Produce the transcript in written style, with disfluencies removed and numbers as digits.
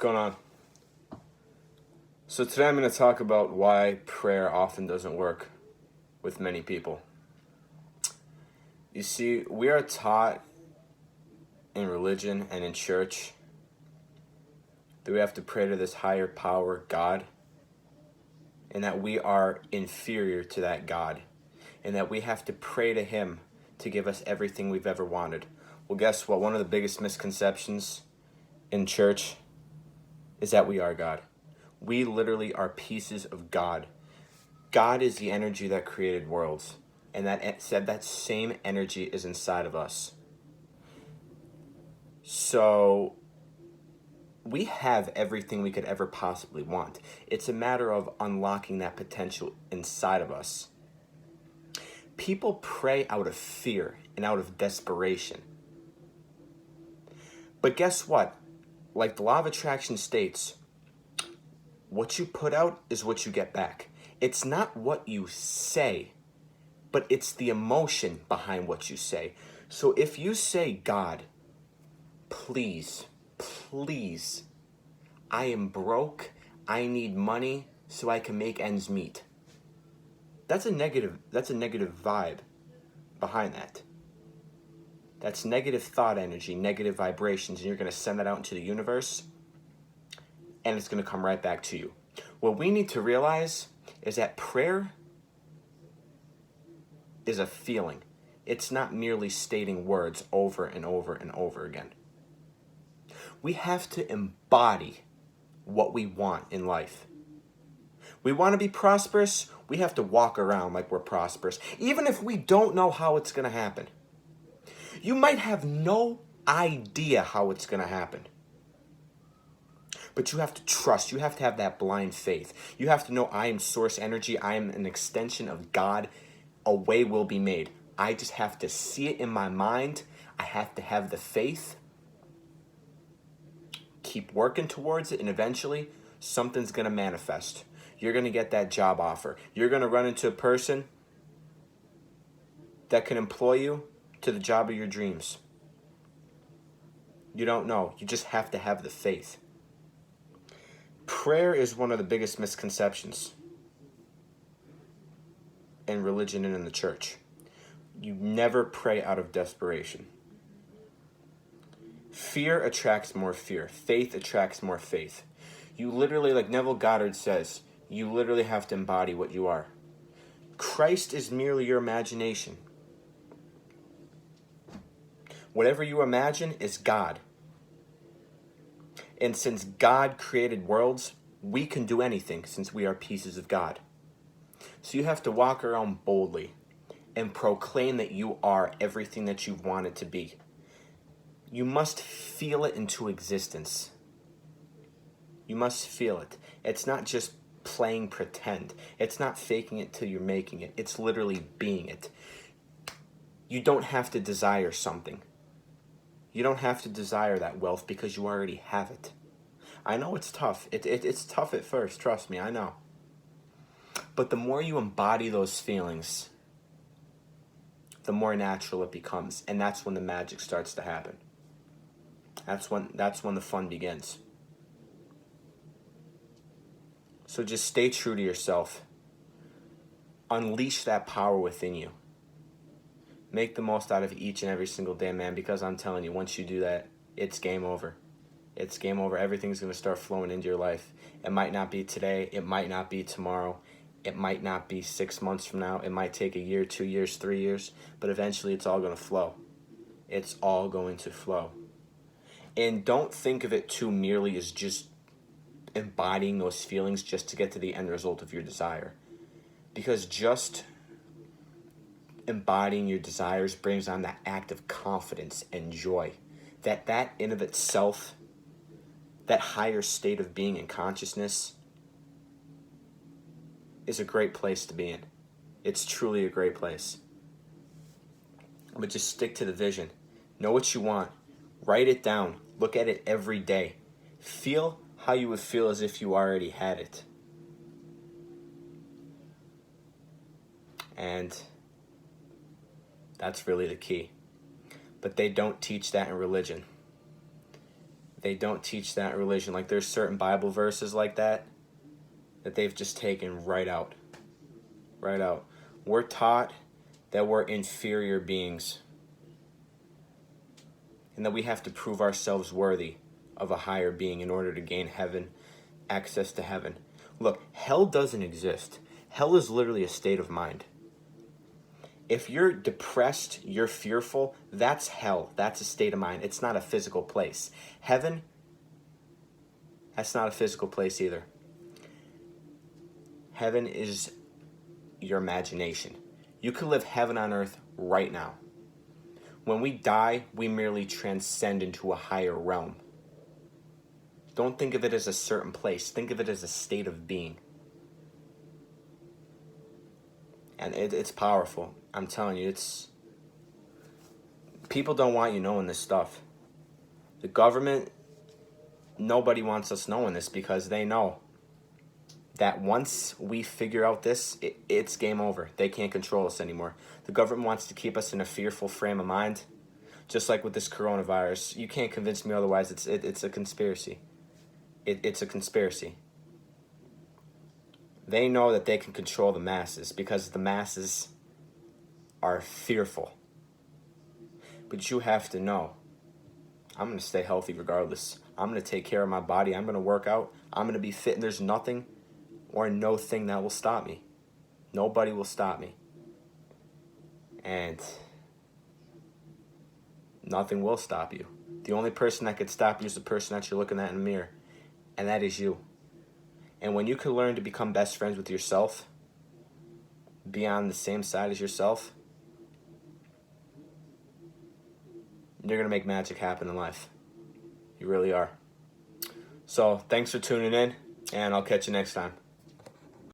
going on? So today I'm going to talk about why prayer often doesn't work with many people. You see, we are taught in religion and in church that we have to pray to this higher power, God, and that we are inferior to that God, and that we have to pray to Him to give us everything we've ever wanted. Well, guess what? One of the biggest misconceptions in church is that we are God. We literally are pieces of God. God is the energy that created worlds, and that same energy is inside of us. So we have everything we could ever possibly want. It's a matter of unlocking that potential inside of us. People pray out of fear and out of desperation. But guess what? Like the law of attraction states, what you put out is what you get back. It's not what you say, but it's the emotion behind what you say. So if you say, God, please, I am broke, I need money so I can make ends meet. That's a negative vibe behind that. That's negative thought energy, negative vibrations, and you're going to send that out into the universe, and it's going to come right back to you. What we need to realize is that prayer is a feeling. It's not merely stating words over and over and over again. We have to embody what we want in life. We want to be prosperous, we have to walk around like we're prosperous, even if we don't know how it's going to happen. You might have no idea how it's going to happen. But you have to trust. You have to have that blind faith. You have to know I am source energy. I am an extension of God. A way will be made. I just have to see it in my mind. I have to have the faith. Keep working towards it, and eventually something's going to manifest. You're going to get that job offer. You're going to run into a person that can employ you to the job of your dreams. You don't know. You just have to have the faith. Prayer is one of the biggest misconceptions in religion and in the church. You never pray out of desperation. Fear attracts more fear. Faith attracts more faith. You literally, like Neville Goddard says, you literally have to embody what you are. Christ is merely your imagination. Whatever you imagine is God. And since God created worlds, we can do anything since we are pieces of God. So you have to walk around boldly and proclaim that you are everything that you want it to be. You must feel it into existence. You must feel it. It's not just playing pretend. It's not faking it till you're making it. It's literally being it. You don't have to desire something. You don't have to desire that wealth because you already have it. I know it's tough. It's tough at first, trust me, I know. But the more you embody those feelings, the more natural it becomes. And that's when the magic starts to happen. That's when the fun begins. So just stay true to yourself. Unleash that power within you. Make the most out of each and every single day, man, because I'm telling you, once you do that, it's game over. It's game over. Everything's going to start flowing into your life. It might not be today. It might not be tomorrow. It might not be 6 months from now. It might take a year, 2 years, 3 years. But eventually it's all going to flow. It's all going to flow. And don't think of it too merely as just embodying those feelings just to get to the end result of your desire. Because just embodying your desires brings on that act of confidence and joy. That in of itself, that higher state of being and consciousness is a great place to be in. It's truly a great place. But just stick to the vision. Know what you want. Write it down. Look at it every day. Feel how you would feel as if you already had it. And that's really the key. But they don't teach that in religion. They don't teach that in religion. Like, there's certain Bible verses like that they've just taken right out. Right out. We're taught that we're inferior beings and that we have to prove ourselves worthy of a higher being in order to gain heaven, access to heaven. Look, hell doesn't exist. Hell is literally a state of mind. If you're depressed, you're fearful, that's hell. That's a state of mind. It's not a physical place. Heaven, that's not a physical place either. Heaven is your imagination. You could live heaven on earth right now. When we die, we merely transcend into a higher realm. Don't think of it as a certain place. Think of it as a state of being. And it's powerful. I'm telling you, people don't want you knowing this stuff. The government, nobody wants us knowing this because they know that once we figure out this, it's game over. They can't control us anymore. The government wants to keep us in a fearful frame of mind, just like with this coronavirus. You can't convince me otherwise. It's a conspiracy. It's a conspiracy. They know that they can control the masses because the masses are fearful. But you have to know, I'm going to stay healthy regardless. I'm going to take care of my body. I'm going to work out. I'm going to be fit, and there's nothing or no thing that will stop me. Nobody will stop me. And nothing will stop you. The only person that could stop you is the person that you're looking at in the mirror. And that is you. And when you can learn to become best friends with yourself, be on the same side as yourself, you're going to make magic happen in life. You really are. So, thanks for tuning in, and I'll catch you next time.